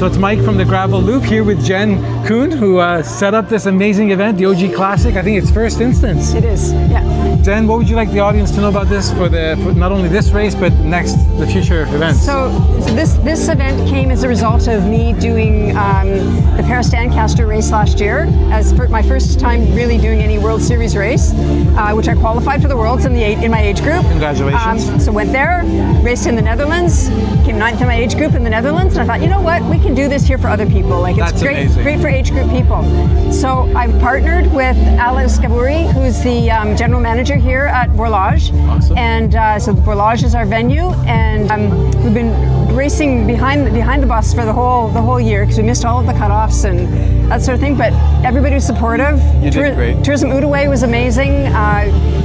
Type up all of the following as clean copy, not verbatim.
So it's Mike from the Gravel Loop here with Jen Kun, who set up this amazing event, the OG Classique. I think it's first instance. It is, yeah. Jen, what would you like the audience to know about this for not only this race, but the future events? So this event came as a result of me doing the Paris Dancaster race last year as my first time really doing any World Series race, which I qualified for the Worlds in my age group. Congratulations. So went there, raced in the Netherlands, came 9th in my age group in the Netherlands, and I thought, you know what, we can do this here for other people. Like, it's great for age group people. So I partnered with Alex Gaboury, who's the general manager here at Vorlage. Awesome. And so Vorlage is our venue, and we've been racing behind the bus for the whole year because we missed all of the cutoffs and that sort of thing. But everybody was supportive. You did great. Tourism Outaouais was amazing,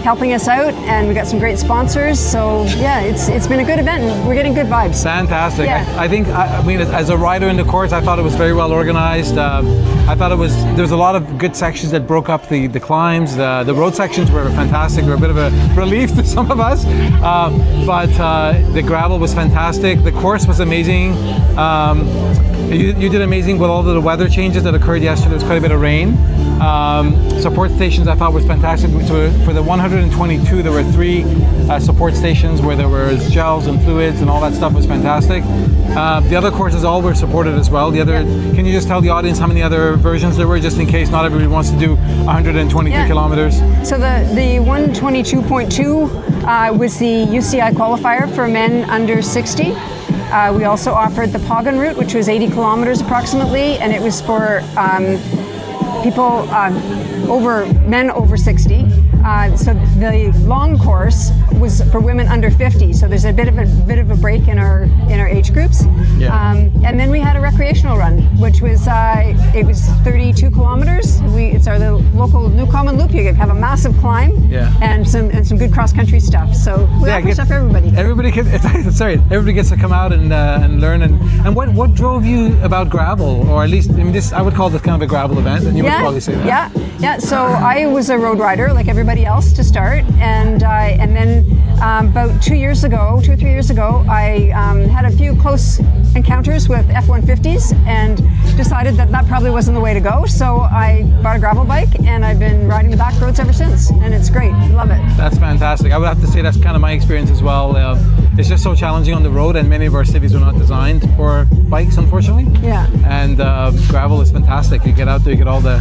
helping us out, and we got some great sponsors. So yeah, it's been a good event, and we're getting good vibes. Fantastic. Yeah. I mean, as a rider in the course, I thought it was very well organized. I thought there was a lot of good sections that broke up the climbs. The road sections were fantastic. They were a bit of a relief to some of us, but the gravel was fantastic. The course was amazing. You did amazing with all of the weather changes that occurred yesterday. There was quite a bit of rain. Support stations I thought was fantastic. So for the 122, there were 3 support stations where there was gels and fluids and all that stuff was fantastic. The other courses all were supported as well. Can you just tell the audience how many other versions there were, just in case not everybody wants to do 123 kilometers? So the 122.2 was the UCI qualifier for men under 60. We also offered the Pagan route, which was 80 kilometers approximately, and it was for people men over 60. So the long course was for women under 50. So there's a bit of a break in our age groups. Yeah. And then we had a recreational run, which was it was 32 kilometers. It's our local New Common Loop. You have a massive climb, and some good cross country stuff. So we offer stuff for everybody. Everybody gets to come out and learn. And what drove you about gravel, or at least I would call this kind of a gravel event, and you would probably say that. Yeah. So I was a road rider like everybody else to start, and then about 2 or 3 years ago, I had a few close encounters with F-150s and decided that probably wasn't the way to go. So I bought a gravel bike, and I've been riding the back roads ever since, and it's great. Love it. That's fantastic. I would have to say that's kind of my experience as well. It's just so challenging on the road, and many of our cities are not designed for bikes, unfortunately. Yeah. And gravel is fantastic. You get out there, you get all the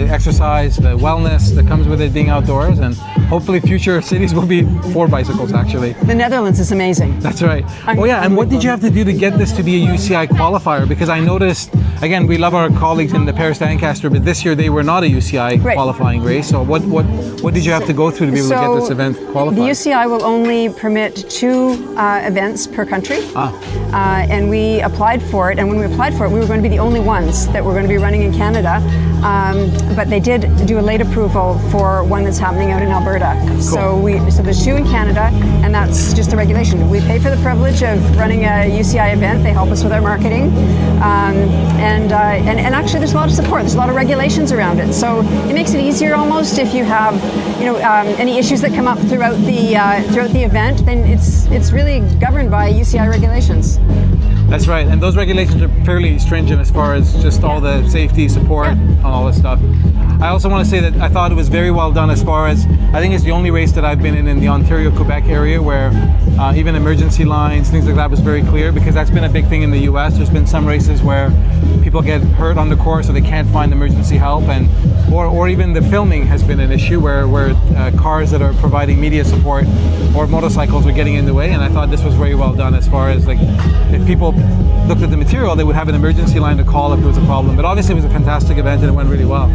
exercise, the wellness that comes with it being outdoors, and hopefully future cities will be for bicycles, actually. The Netherlands is amazing. That's right. Oh yeah, and what did you have to do to get this to be a UCI qualifier? Because I noticed, again, we love our colleagues in the Paris Dancaster, but this year they were not a UCI qualifying race. So what did you have to go through to be able to get this event qualified? The UCI will only permit 2 events per country, and we applied for it. And when we applied for it, we were going to be the only ones that were going to be running in Canada. But they did do a late approval for one that's happening out in Alberta. Cool. So there's 2 in Canada, and that's just the regulation. We pay for the privilege of running a UCI event. They help us with our marketing, and actually there's a lot of support. There's a lot of regulations around it. So it makes it easier almost if you have any issues that come up throughout the event. Then it's really governed by UCI regulations. That's right, and those regulations are fairly stringent as far as just all the safety, support, and all this stuff. I also want to say that I thought it was very well done as far as, I think it's the only race that I've been in the Ontario, Quebec area where even emergency lines, things like that was very clear, because that's been a big thing in the US. There's been some races where people get hurt on the course or they can't find emergency help, or even the filming has been an issue where cars that are providing media support or motorcycles are getting in the way, and I thought this was very well done as far as, like, if people looked at the material, they would have an emergency line to call if there was a problem. But obviously it was a fantastic event and it went really well.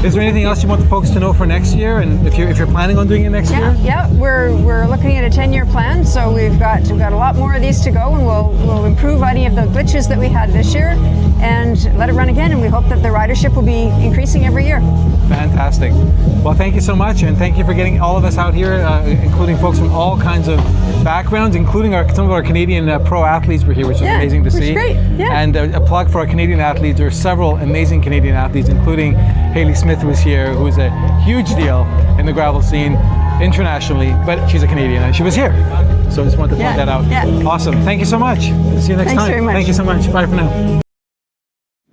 Is there anything else you want the folks to know for next year, and if you're planning on doing it next year? Yeah, we're looking at a 10-year plan, so we've got a lot more of these to go, and we'll improve any of the glitches that we had this year and let it run again, and we hope that the ridership will be increasing every year. Fantastic. Well, thank you so much, and thank you for getting all of us out here, including folks from all kinds of backgrounds, including some of our Canadian pro athletes were here, which is amazing to see. Great. Yeah. And a plug for our Canadian athletes. There are several amazing Canadian athletes, including Haley Smith was here, who is a huge deal in the gravel scene internationally, but she's a Canadian and she was here. So I just wanted to point that out. Yeah. Awesome. Thank you so much. See you next time. Thanks very much. Thank you so much. Bye for now.